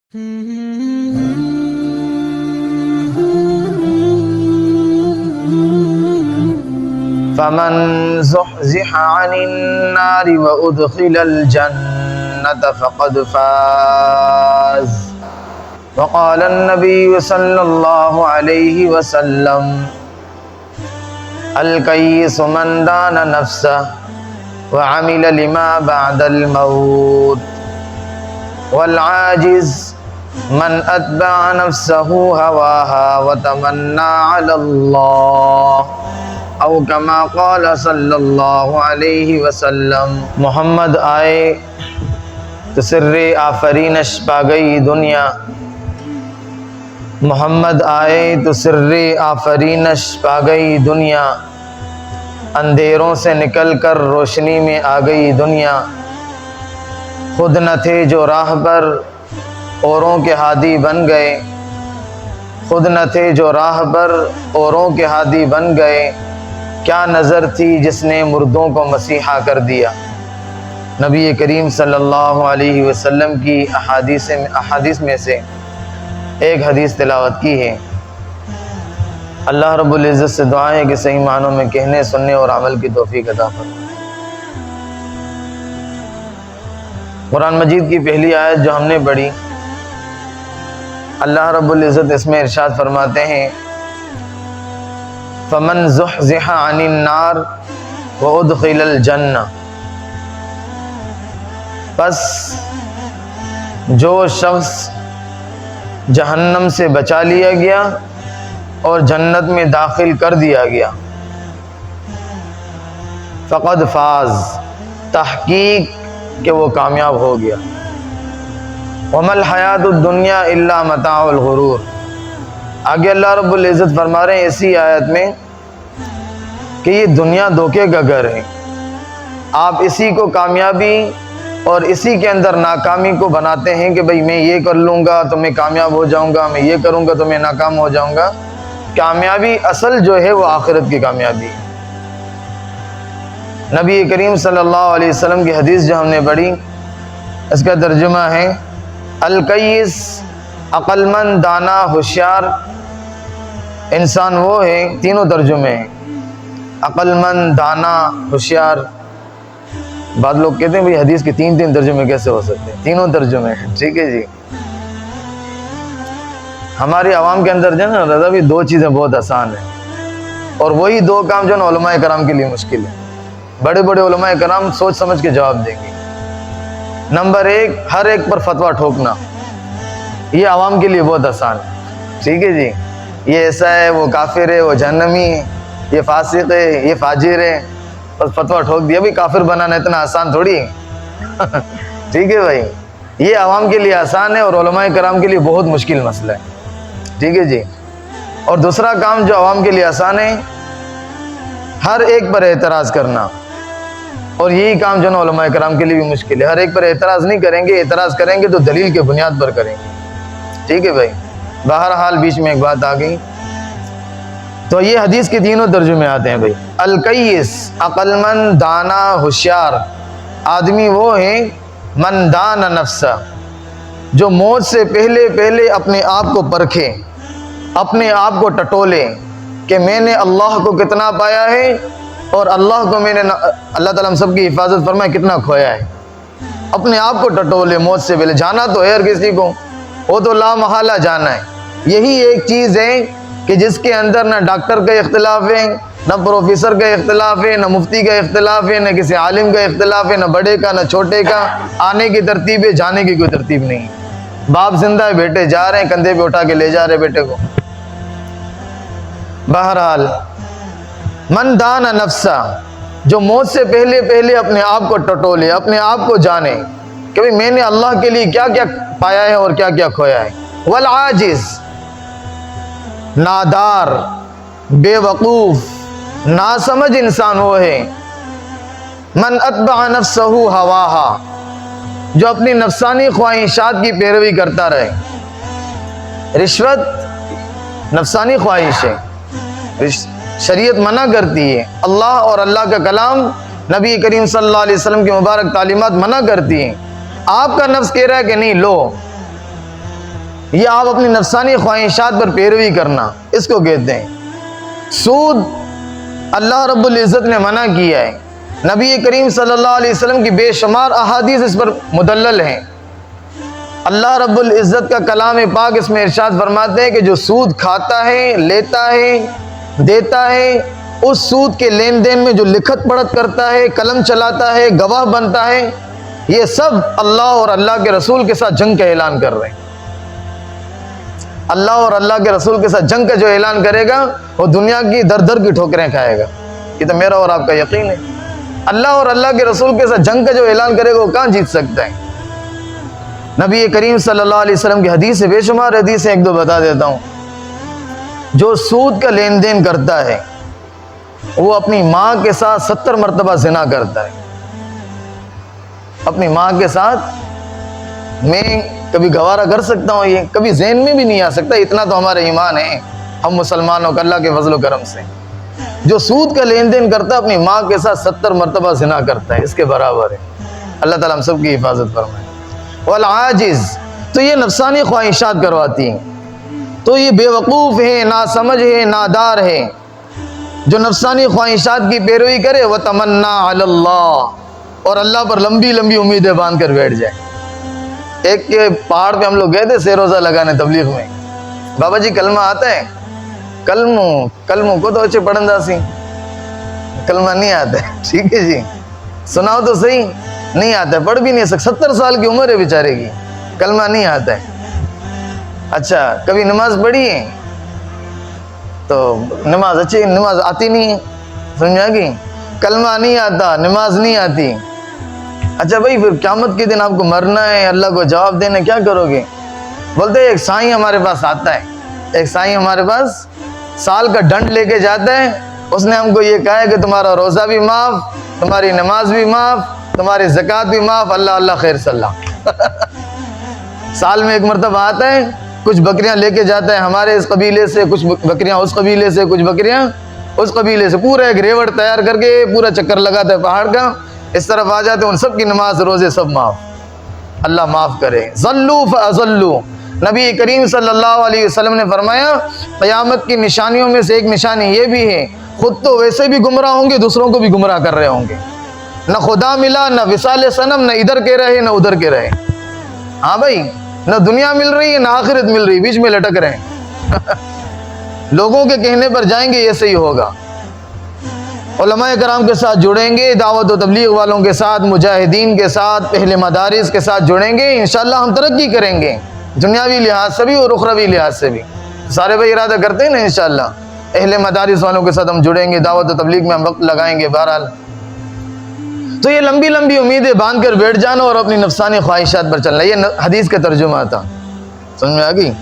فمن زحزح عن النار وأدخل الجنة فقد فاز وقال النبي صلى الله عليه وسلم الكيس من دان نفسه وعمل لما بعد الموت والعاجز من اتبع نفسه هواها وتمنى على الله او كما قال صلی اللہ علیہ وسلم۔ محمد آئے تو سر آفرینش پا گئی دنیا، محمد آئے تو سر آفرینش پا گئی دنیا، اندھیروں سے نکل کر روشنی میں آ گئی دنیا، خود نہ تھے جو راہ پر اوروں کے ہادی بن گئے، خود نہ تھے جو راہ پر اوروں کے ہادی بن گئے، کیا نظر تھی جس نے مردوں کو مسیحا کر دیا۔ نبی کریم صلی اللہ علیہ وسلم کی احادیث میں سے ایک حدیث تلاوت کی ہے۔ اللہ رب العزت سے دعا ہے کہ صحیح معنوں میں کہنے، سننے اور عمل کی توفیق عطا فرمائے۔ قرآن مجید کی پہلی آیت جو ہم نے پڑھی، اللہ رب العزت اس میں ارشاد فرماتے ہیں فَمَنْ زُحْزِحَ عَنِ النَّارِ وَأُدْخِلَ الْجَنَّةَ، پس جو شخص جہنم سے بچا لیا گیا اور جنت میں داخل کر دیا گیا، فقد فاز، تحقیق کہ وہ کامیاب ہو گیا۔ وَمَا الْحَيَاةُ الدُّنْيَا إِلَّا مَتَاعُ الْغُرُورِ، آگے اللہ رب العزت فرما رہے ہیں اسی آیت میں کہ یہ دنیا دھوکے کا گھر ہے، آپ اسی کو کامیابی اور اسی کے اندر ناکامی کو بناتے ہیں کہ بھئی میں یہ کر لوں گا تو میں کامیاب ہو جاؤں گا، میں یہ کروں گا تو میں ناکام ہو جاؤں گا۔ کامیابی اصل جو ہے وہ آخرت کی کامیابی ہے۔ نبی کریم صلی اللہ علیہ وسلم کی حدیث جو ہم نے پڑھی، اس کا ترجمہ ہے الکیس، عقل مند، دانا، ہوشیار انسان وہ ہے، تینوں ترجمے ہیں، عقل مند، دانا، ہوشیار۔ بعض لوگ کہتے ہیں بھئی حدیث کے تین ترجمے کیسے ہو سکتے ہیں؟ تینوں ترجمے ہیں، ٹھیک ہے جی۔ ہماری عوام کے اندر جو ہے نا رضا بھی دو چیزیں بہت آسان ہیں، اور وہی دو کام جو ہے نا علماء کرام کے لیے مشکل ہے۔ بڑے بڑے علماء کرام سوچ سمجھ کے جواب دیں گے۔ نمبر ایک، ہر ایک پر فتویٰ ٹھوکنا، یہ عوام کے لیے بہت آسان ہے، ٹھیک ہے جی۔ یہ ایسا ہے، وہ کافر ہے، وہ جہنمی ہے، یہ فاسق ہے، یہ فاجر ہے، بس فتویٰ ٹھوک دیا۔ بھی کافر بنانا اتنا آسان تھوڑی ہے ٹھیک ہے بھائی، یہ عوام کے لیے آسان ہے اور علماء کرام کے لیے بہت مشکل مسئلہ ہے، ٹھیک ہے جی۔ اور دوسرا کام جو عوام کے لیے آسان ہے، ہر ایک پر اعتراض کرنا، اور یہی کام جو نا علماء کرام کے لیے بھی مشکل ہے۔ ہر ایک پر اعتراض نہیں کریں گے، اعتراض کریں گے تو دلیل کے بنیاد پر کریں گے، ٹھیک ہے بھائی۔ بہرحال بیچ میں ایک بات آ گئی، تو یہ حدیث کے تینوں ترجمے آتے ہیں بھائی۔ الکیس، عقل مند، دانا، ہوشیار آدمی وہ ہے من دان نفسہ، جو موت سے پہلے اپنے آپ کو پرکھے، اپنے آپ کو ٹٹولے کہ میں نے اللہ کو کتنا پایا ہے اور اللہ کو میں نے، اللہ تعالیٰ ہم سب کی حفاظت فرمائے، کتنا کھویا ہے۔ اپنے آپ کو ٹٹولے موت سے پہلے، جانا تو ہے ہر کسی کو، وہ تو لا محالہ جانا ہے۔ یہی ایک چیز ہے کہ جس کے اندر نہ ڈاکٹر کا اختلاف ہے، نہ پروفیسر کا اختلاف ہے، نہ مفتی کا اختلاف ہے، نہ کسی عالم کا اختلاف ہے، نہ بڑے کا نہ چھوٹے کا۔ آنے کی ترتیب ہے، جانے کی کوئی ترتیب نہیں ہے۔ باپ زندہ ہے، بیٹے جا رہے ہیں، کندھے پہ اٹھا کے لے جا رہے بیٹے کو۔ بہرحال من دان نفسہ، جو موت سے پہلے اپنے آپ کو ٹٹولے، اپنے آپ کو جانے کہ بھئی میں نے اللہ کے لیے کیا کیا پایا ہے اور کیا کیا کھویا ہے۔ والعاجز، نادار، بے وقوف، ناسمجھ انسان وہ ہے من اتبع نفسہ ہواہا، جو اپنی نفسانی خواہشات کی پیروی کرتا رہے۔ رشوت نفسانی خواہش ہے، شریعت منع کرتی ہے، اللہ اور اللہ کا کلام نبی کریم صلی اللہ علیہ وسلم کی مبارک تعلیمات منع کرتی ہیں۔ آپ کا نفس کہہ رہا ہے کہ نہیں لو، یہ آپ اپنی نفسانی خواہشات پر پیروی کرنا، اس کو کہتے ہیں سود۔ اللہ رب العزت نے منع کیا ہے، نبی کریم صلی اللہ علیہ وسلم کی بے شمار احادیث اس پر مدلل ہیں۔ اللہ رب العزت کا کلام پاک اس میں ارشاد فرماتے ہیں کہ جو سود کھاتا ہے، لیتا ہے، دیتا ہے، اس سود کے لین دین میں جو لکھت پڑھت کرتا ہے، قلم چلاتا ہے، گواہ بنتا ہے، یہ سب اللہ اور اللہ کے رسول کے ساتھ جنگ کا اعلان کر رہے ہیں۔ اللہ اور اللہ کے رسول کے ساتھ جنگ کا جو اعلان کرے گا وہ دنیا کی در در کی ٹھوکریں کھائے گا۔ یہ تو میرا اور آپ کا یقین ہے۔ اللہ اور اللہ کے رسول کے ساتھ جنگ کا جو اعلان کرے گا وہ کہاں جیت سکتا ہے؟ نبی کریم صلی اللہ علیہ وسلم کی حدیث سے بے شمار حدیثیں ایک دو بتا دیتا ہوں۔ جو سود کا لین دین کرتا ہے وہ اپنی ماں کے ساتھ 70 مرتبہ زنا کرتا ہے۔ اپنی ماں کے ساتھ میں کبھی گوارا کر سکتا ہوں؟ یہ کبھی ذہن میں بھی نہیں آ سکتا۔ اتنا تو ہمارا ایمان ہے ہم مسلمانوں کا اللہ کے فضل و کرم سے۔ جو سود کا لین دین کرتا ہے اپنی ماں کے ساتھ 70 مرتبہ زنا کرتا ہے، اس کے برابر ہے۔ اللہ تعالیٰ ہم سب کی حفاظت فرمائے۔ والعاجز، تو یہ نفسانی خواہشات کرواتی ہیں، تو یہ بے وقوف ہے، ناسمجھ ہے، نادار ہے جو نفسانی خواہشات کی پیروی کرے۔ وتمنا علی اللہ، اور اللہ پر لمبی لمبی امیدیں باندھ کر بیٹھ جائے۔ ایک کے پہاڑ پہ ہم لوگ گئے تھے سیر روزہ لگانے تبلیغ میں۔ بابا جی کلمہ آتا ہے؟ کلموں کو تو اچھے پڑھندا سی، کلمہ نہیں آتا ہے، ٹھیک ہے جی، سناؤ تو صحیح، نہیں آتا ہے، پڑھ بھی نہیں سکتا، 70 سال کی عمر ہے بیچارے کی، کلمہ نہیں آتا ہے۔ اچھا کبھی نماز پڑھی ہے؟ تو نماز اچھی نماز آتی نہیں ہے، سمجھا گی؟ کلمہ نہیں آتا، نماز نہیں آتی۔ اچھا بھائی پھر قیامت کے دن آپ کو مرنا ہے، اللہ کو جواب دینا، کیا کرو گے؟ بولتے ایک سائیں ہمارے پاس آتا ہے، ایک سائیں ہمارے پاس سال کا ڈنڈ لے کے جاتا ہے، اس نے ہم کو یہ کہا ہے کہ تمہارا روزہ بھی معاف، تمہاری نماز بھی معاف، تمہاری زکوٰۃ بھی معاف، اللہ اللہ خیر صلی اللہ۔ سال میں ایک مرتبہ آتا ہے، کچھ بکریاں لے کے جاتا ہے ہمارے اس قبیلے سے، کچھ بکریاں اس قبیلے سے، کچھ بکریاں اس قبیلے سے، پورا ایک ریوڑ تیار کر کے پورا چکر لگاتا ہے پہاڑ کا، اس طرف آ جاتے ہیں، ان سب کی نماز روزے سب معاف، اللہ معاف کرے۔ ضلوا فاضلوا، نبی کریم صلی اللہ علیہ وسلم نے فرمایا قیامت کی نشانیوں میں سے ایک نشانی یہ بھی ہے، خود تو ویسے بھی گمراہ ہوں گے، دوسروں کو بھی گمراہ کر رہے ہوں گے، نہ خدا ملا، نہ وصال صنم، نہ ادھر کے رہے نہ ادھر کے رہے۔ ہاں بھائی، نہ دنیا مل رہی ہے نہ آخرت مل رہی، بیچ میں لٹک رہے ہیں۔ لوگوں کے کہنے پر جائیں گے، یہ صحیح ہوگا، علماء کرام کے ساتھ جڑیں گے، دعوت و تبلیغ والوں کے ساتھ، مجاہدین کے ساتھ، اہل مدارس کے ساتھ جڑیں گے، انشاءاللہ ہم ترقی کریں گے، دنیاوی لحاظ سے بھی اور اخروی لحاظ سے بھی۔ سارے بھائی ارادہ کرتے ہیں نا انشاءاللہ اہل مدارس والوں کے ساتھ ہم جڑیں گے، دعوت و تبلیغ میں ہم وقت لگائیں گے۔ بہرحال تو یہ لمبی لمبی امیدیں باندھ کر بیٹھ جانا اور اپنی نفسانی خواہشات پر چلنا، یہ حدیث کا ترجمہ تھا، سمجھ میں آ گئی؟